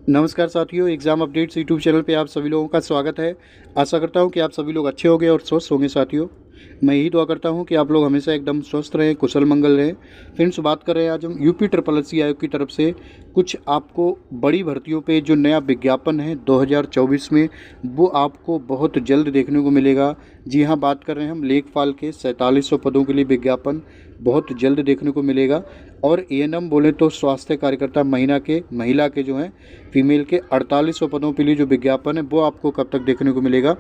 नमस्कार साथियों, exam updates YouTube channel पे आप सभी लोगों का स्वागत है। आशा करता हूँ कि आप सभी लोग अच्छे होंगे और स्वस्थ होंगे साथियों। मैं यही दुआ करता हूँ कि आप लोग हमेशा एकदम स्वस्थ रहें, कुशल मंगल रहें। फ्रेंड्स, बात कर रहे हैं आज हम यूपी ट्रिपल एससी आयोग की तरफ से कुछ आपको बड़ी भर्तियों पे जो नया विज्ञापन है 2024 में, वो आपको बहुत जल्द देखने को मिलेगा। जी हाँ, बात कर रहे हैं हम लेखपाल के 4700 पदों के लिए विज्ञापन बहुत जल्द देखने को मिलेगा। और एएनएम बोले तो स्वास्थ्य कार्यकर्ता महिला के जो हैं फीमेल के 4800 पदों के लिए जो विज्ञापन है वो आपको कब तक देखने को मिलेगा।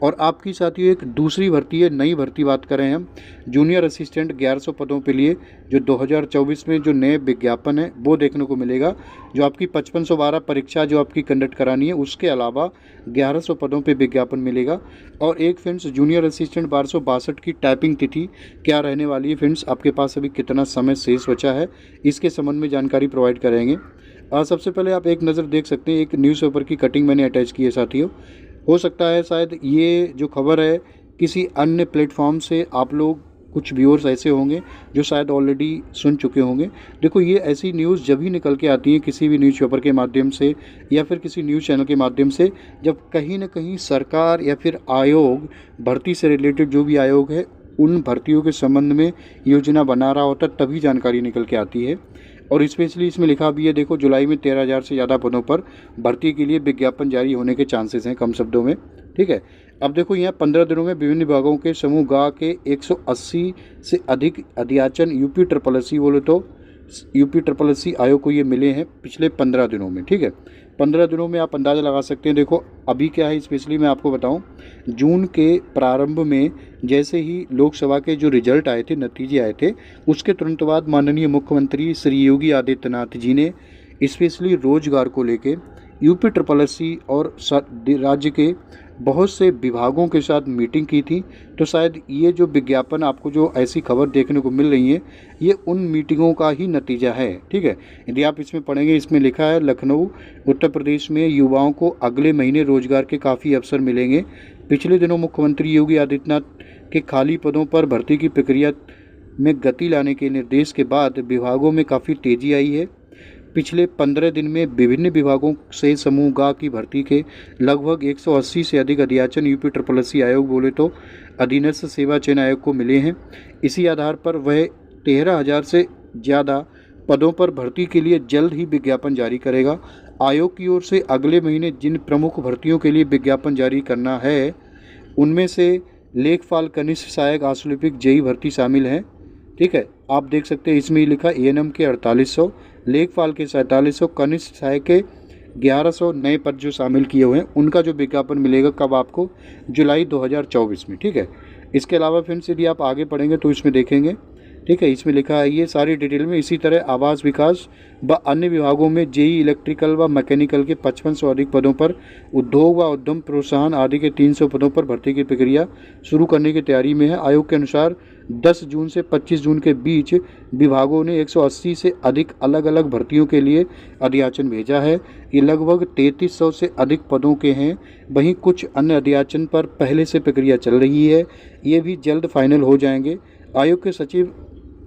और आपकी साथियों एक दूसरी भर्ती है, नई भर्ती बात करें हम जूनियर असिस्टेंट 1100 पदों के लिए जो 2024 में जो नए विज्ञापन है वो देखने को मिलेगा। जो आपकी 5512 परीक्षा जो आपकी कंडक्ट करानी है उसके अलावा 1100 पदों पे विज्ञापन मिलेगा। और एक फ्रेंड्स जूनियर असिस्टेंट 1262 की टाइपिंग तिथि क्या रहने वाली है, फ्रेंड्स आपके पास अभी कितना समय शेष बचा है इसके संबंध में जानकारी प्रोवाइड करेंगे। सबसे पहले आप एक नज़र देख सकते हैं, एक न्यूज़पेपर की कटिंग मैंने अटैच की है साथियों। हो सकता है शायद ये जो खबर है किसी अन्य प्लेटफॉर्म से आप लोग कुछ व्यूअर्स ऐसे होंगे जो शायद ऑलरेडी सुन चुके होंगे। देखो, ये ऐसी न्यूज़ जब भी निकल के आती है किसी भी न्यूज़पेपर के माध्यम से या फिर किसी न्यूज़ चैनल के माध्यम से, जब कहीं ना कहीं सरकार या फिर आयोग, भर्ती से रिलेटेड जो भी आयोग है उन भर्तियों के संबंध में योजना बना रहा होता तभी जानकारी निकल के आती है। और स्पेशली इसमें लिखा भी है, देखो जुलाई में 13,000 से ज़्यादा पदों पर भर्ती के लिए विज्ञापन जारी होने के चांसेस हैं कम शब्दों में। ठीक है, अब देखो यहाँ 15 दिनों में विभिन्न विभागों के समूह गा के 180 से अधिक अध्याचन यूपी ट्रिपल एससी बोले तो यूपी ट्रिपल एससी आयोग को ये मिले हैं पिछले 15 दिनों में। ठीक है, 15 दिनों में आप अंदाज़ा लगा सकते हैं। देखो अभी क्या है, स्पेशली मैं आपको बताऊं, जून के प्रारंभ में जैसे ही लोकसभा के जो रिजल्ट आए थे, नतीजे आए थे, उसके तुरंत बाद माननीय मुख्यमंत्री श्री योगी आदित्यनाथ जी ने स्पेशली रोजगार को लेके यूपी ट्रिपल एससी और राज्य के बहुत से विभागों के साथ मीटिंग की थी। तो शायद ये जो विज्ञापन आपको जो ऐसी खबर देखने को मिल रही है ये उन मीटिंगों का ही नतीजा है। ठीक है, यदि आप इसमें पढ़ेंगे, इसमें लिखा है लखनऊ उत्तर प्रदेश में युवाओं को अगले महीने रोजगार के काफ़ी अवसर मिलेंगे। पिछले दिनों मुख्यमंत्री योगी आदित्यनाथ के खाली पदों पर भर्ती की प्रक्रिया में गति लाने के निर्देश के बाद विभागों में काफ़ी तेज़ी आई है। पिछले 15 दिन में विभिन्न विभागों से समूह गा की भर्ती के लगभग 180 से अधिक अध्याचन यूपी ट्रिपल एससी आयोग बोले तो अधीनस्थ सेवा चयन आयोग को मिले हैं। इसी आधार पर वह 13,000 से ज़्यादा पदों पर भर्ती के लिए जल्द ही विज्ञापन जारी करेगा। आयोग की ओर से अगले महीने जिन प्रमुख भर्तियों के लिए विज्ञापन जारी करना है उनमें से लेखपाल, कनिष्ठ सहायक, आशुलिपिक, जेई भर्ती शामिल हैं। ठीक है, आप देख सकते हैं इसमें लिखा एएनएम के 4800, लेखपाल के 4700, कनिष्ठ सहायक के 1100 नए पद जो शामिल किए हुए हैं उनका जो विज्ञापन मिलेगा कब आपको, जुलाई 2024 में। ठीक है, इसके अलावा फ्रेंड्स यदि आप आगे पढ़ेंगे तो इसमें देखेंगे, ठीक है, इसमें लिखा है ये सारी डिटेल में। इसी तरह आवास विकास व अन्य विभागों में जेई, इलेक्ट्रिकल व मैकेनिकल के 5500 अधिक पदों पर, उद्योग व उद्यम प्रोत्साहन आदि के 300 पदों पर भर्ती की प्रक्रिया शुरू करने की तैयारी में है। आयोग के अनुसार 10 जून से 25 जून के बीच विभागों ने 180 से अधिक अलग अलग भर्तियों के लिए अध्याचन भेजा है। ये लगभग 3300 से अधिक पदों के हैं। वहीं कुछ अन्य अध्याचन पर पहले से प्रक्रिया चल रही है, ये भी जल्द फाइनल हो जाएंगे। आयोग के सचिव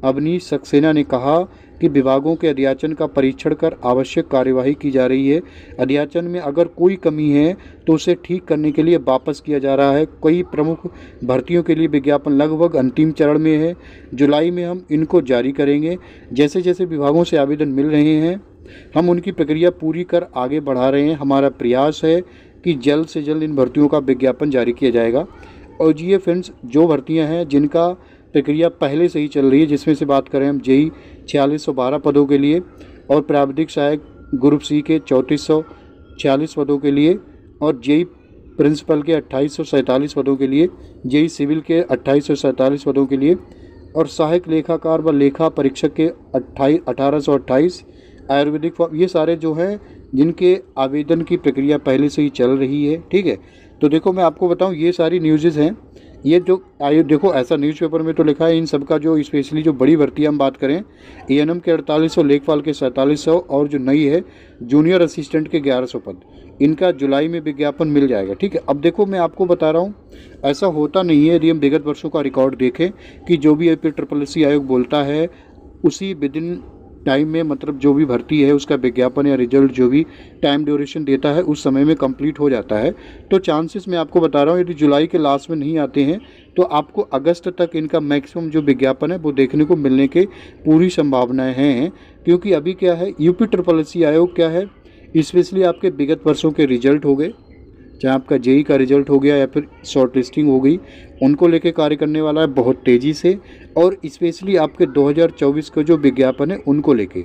अवनीश सक्सेना ने कहा कि विभागों के अध्याचन का परीक्षण कर आवश्यक कार्यवाही की जा रही है। अध्याचन में अगर कोई कमी है तो उसे ठीक करने के लिए वापस किया जा रहा है। कई प्रमुख भर्तियों के लिए विज्ञापन लगभग अंतिम चरण में है। जुलाई में हम इनको जारी करेंगे। जैसे जैसे विभागों से आवेदन मिल रहे हैं हम उनकी प्रक्रिया पूरी कर आगे बढ़ा रहे हैं। हमारा प्रयास है कि जल्द से जल्द इन भर्तियों का विज्ञापन जारी किया जाएगा। और ये फ्रेंड्स जो भर्तियाँ हैं जिनका प्रक्रिया पहले से ही चल रही है, जिसमें से बात करें हम जेई 4612 पदों के लिए और प्राविधिक सहायक ग्रुप सी के 3446 पदों के लिए और जेई प्रिंसिपल के 2847 पदों के लिए, जेई सिविल के 2847 पदों के लिए और सहायक लेखाकार व लेखा परीक्षक के 1828 आयुर्वेदिक फॉर्म, ये सारे जो हैं जिनके आवेदन की प्रक्रिया पहले से ही चल रही है। ठीक है, तो देखो मैं आपको बताऊं ये सारी न्यूज़ हैं, ये जो आयो देखो ऐसा न्यूज़पेपर में तो लिखा है इन सब का जो स्पेशली जो बड़ी भर्ती हम बात करें एएनएम के 4800, लेखपाल के 4700 और जो नई है जूनियर असिस्टेंट के 1100 पद, इनका जुलाई में विज्ञापन मिल जाएगा। ठीक है, अब देखो मैं आपको बता रहा हूँ ऐसा होता नहीं है। यदि हम विगत वर्षों का रिकॉर्ड देखें कि जो भी यूपी ट्रिपल एससी आयोग बोलता है उसी विदिन टाइम में मतलब जो भी भर्ती है उसका विज्ञापन या रिजल्ट जो भी टाइम ड्यूरेशन देता है उस समय में कंप्लीट हो जाता है। तो चांसेस मैं आपको बता रहा हूँ, यदि जुलाई के लास्ट में नहीं आते हैं तो आपको अगस्त तक इनका मैक्सिमम जो विज्ञापन है वो देखने को मिलने के पूरी संभावनाएं हैं। क्योंकि अभी क्या है, यूपी ट्रिपल एससी आयोग क्या है, स्पेशली आपके विगत वर्षों के रिजल्ट हो गए, चाहे आपका जेई का रिजल्ट हो गया या फिर शॉर्ट लिस्टिंग हो गई, उनको लेके कार्य करने वाला है बहुत तेज़ी से। और स्पेशली आपके 2024 का जो विज्ञापन है उनको लेके,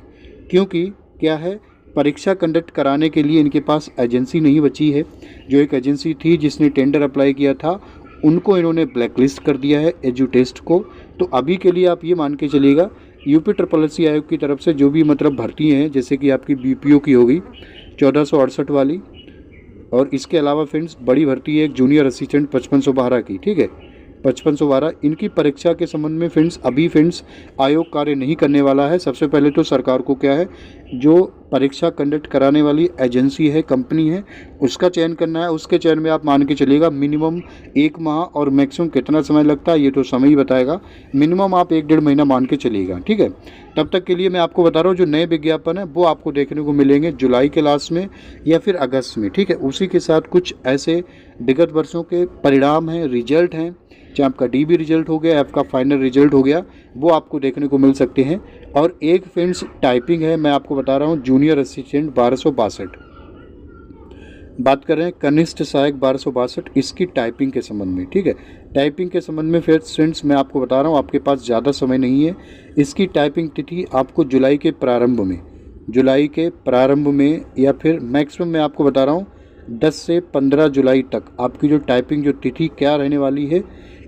क्योंकि क्या है, परीक्षा कंडक्ट कराने के लिए इनके पास एजेंसी नहीं बची है। जो एक एजेंसी थी जिसने टेंडर अप्लाई किया था उनको इन्होंने ब्लैकलिस्ट कर दिया है एजुटेस्ट को। तो अभी के लिए आप ये मान के चलिएगा, यूपी ट्रिपल एससी आयोग की तरफ से जो भी मतलब भर्ती हैं, जैसे कि आपकी बीपीओ की होगी 1468 वाली, और इसके अलावा फ्रेंड्स बड़ी भर्ती है एक जूनियर असिस्टेंट 5512 की, ठीक है, 5512, इनकी परीक्षा के संबंध में फ्रेंड्स अभी फ्रेंड्स आयोग कार्य नहीं करने वाला है। सबसे पहले तो सरकार को क्या है, जो परीक्षा कंडक्ट कराने वाली एजेंसी है, कंपनी है, उसका चयन करना है। उसके चयन में आप मान के चलिएगा मिनिमम 1 माह और मैक्सिमम कितना समय लगता है ये तो समय ही बताएगा। मिनिमम आप 1-1.5 महीना मान के चलिएगा, ठीक है। तब तक के लिए मैं आपको बता रहा हूँ जो नए विज्ञापन है वो आपको देखने को मिलेंगे जुलाई के लास्ट में या फिर अगस्त में, ठीक है। उसी के साथ कुछ ऐसे विगत वर्षों के परिणाम हैं, रिजल्ट हैं, चाहे आपका डीबी रिजल्ट हो गया, आपका फाइनल रिजल्ट हो गया, वो आपको देखने को मिल सकते हैं। और एक फ्रेंड्स टाइपिंग है, मैं आपको बता रहा हूँ जूनियर असिस्टेंट 1262, बात कर रहे हैं कनिष्ठ सहायक 1262, इसकी टाइपिंग के संबंध में, ठीक है। टाइपिंग के संबंध में फिर फ्रेंड्स मैं आपको बता रहा हूँ, आपके पास ज़्यादा समय नहीं है। इसकी टाइपिंग तिथि आपको जुलाई के प्रारंभ में या फिर मैक्सिमम मैं आपको बता रहा हूँ 10 से 15 जुलाई तक आपकी जो टाइपिंग जो तिथि क्या रहने वाली है,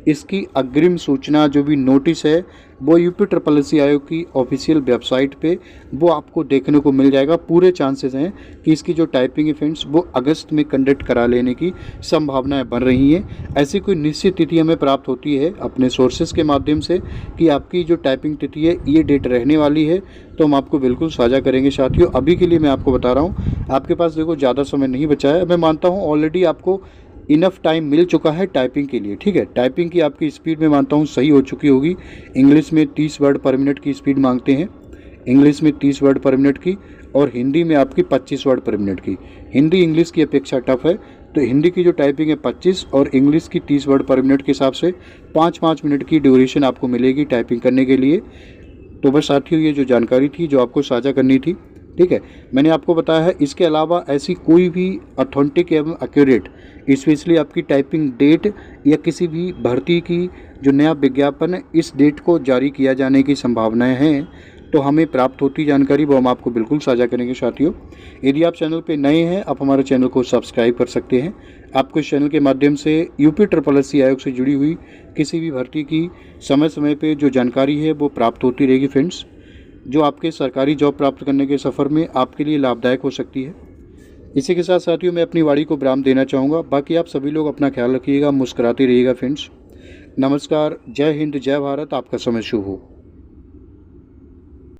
इसकी अग्रिम सूचना जो भी नोटिस है वो यूपी ट्रिपल एससी आयोग की ऑफिशियल वेबसाइट पे वो आपको देखने को मिल जाएगा। पूरे चांसेस हैं कि इसकी जो टाइपिंग इवेंट्स वो अगस्त में कंडक्ट करा लेने की संभावनाएं बन रही हैं। ऐसी कोई निश्चित तिथि हमें प्राप्त होती है अपने सोर्सेज के माध्यम से कि आपकी जो टाइपिंग तिथि है ये डेट रहने वाली है, तो हम आपको बिल्कुल साझा करेंगे साथियों। अभी के लिए मैं आपको बता रहा हूँ, आपके पास देखो ज़्यादा समय नहीं बचा है। मैं मानता हूँ ऑलरेडी आपको इनफ टाइम मिल चुका है टाइपिंग के लिए, ठीक है। टाइपिंग की आपकी स्पीड में मानता हूँ सही हो चुकी होगी। इंग्लिश में 30 वर्ड पर मिनट की स्पीड मांगते हैं, इंग्लिश में 30 वर्ड पर मिनट की, और हिंदी में आपकी 25 वर्ड पर मिनट की। हिंदी इंग्लिश की अपेक्षा टफ है, तो हिंदी की जो टाइपिंग है 25 और इंग्लिश की 30 वर्ड पर मिनट के हिसाब से 5-5 मिनट की ड्यूरेशन आपको मिलेगी टाइपिंग करने के लिए। तो बस साथियों ये जो जानकारी थी जो आपको साझा करनी थी, ठीक है, मैंने आपको बताया है। इसके अलावा ऐसी कोई भी ऑथेंटिक एवं एक्यूरेट स्पेशली आपकी टाइपिंग डेट या किसी भी भर्ती की जो नया विज्ञापन है इस डेट को जारी किया जाने की संभावनाएं हैं, तो हमें प्राप्त होती जानकारी वो हम आपको बिल्कुल साझा करेंगे साथियों। यदि आप चैनल पे नए हैं आप हमारे चैनल को सब्सक्राइब कर सकते हैं। आपको इस चैनल के माध्यम से यूपी ट्रिपल एससी आयोग से जुड़ी हुई किसी भी भर्ती की समय समय पे जो जानकारी है वो प्राप्त होती रहेगी फ्रेंड्स, जो आपके सरकारी जॉब प्राप्त करने के सफ़र में आपके लिए लाभदायक हो सकती है। इसी के साथ साथियों मैं अपनी वाणी को विराम देना चाहूँगा। बाकी आप सभी लोग अपना ख्याल रखिएगा, मुस्कुराते रहिएगा फ्रेंड्स। नमस्कार, जय हिंद, जय भारत, आपका समय शुभ हो।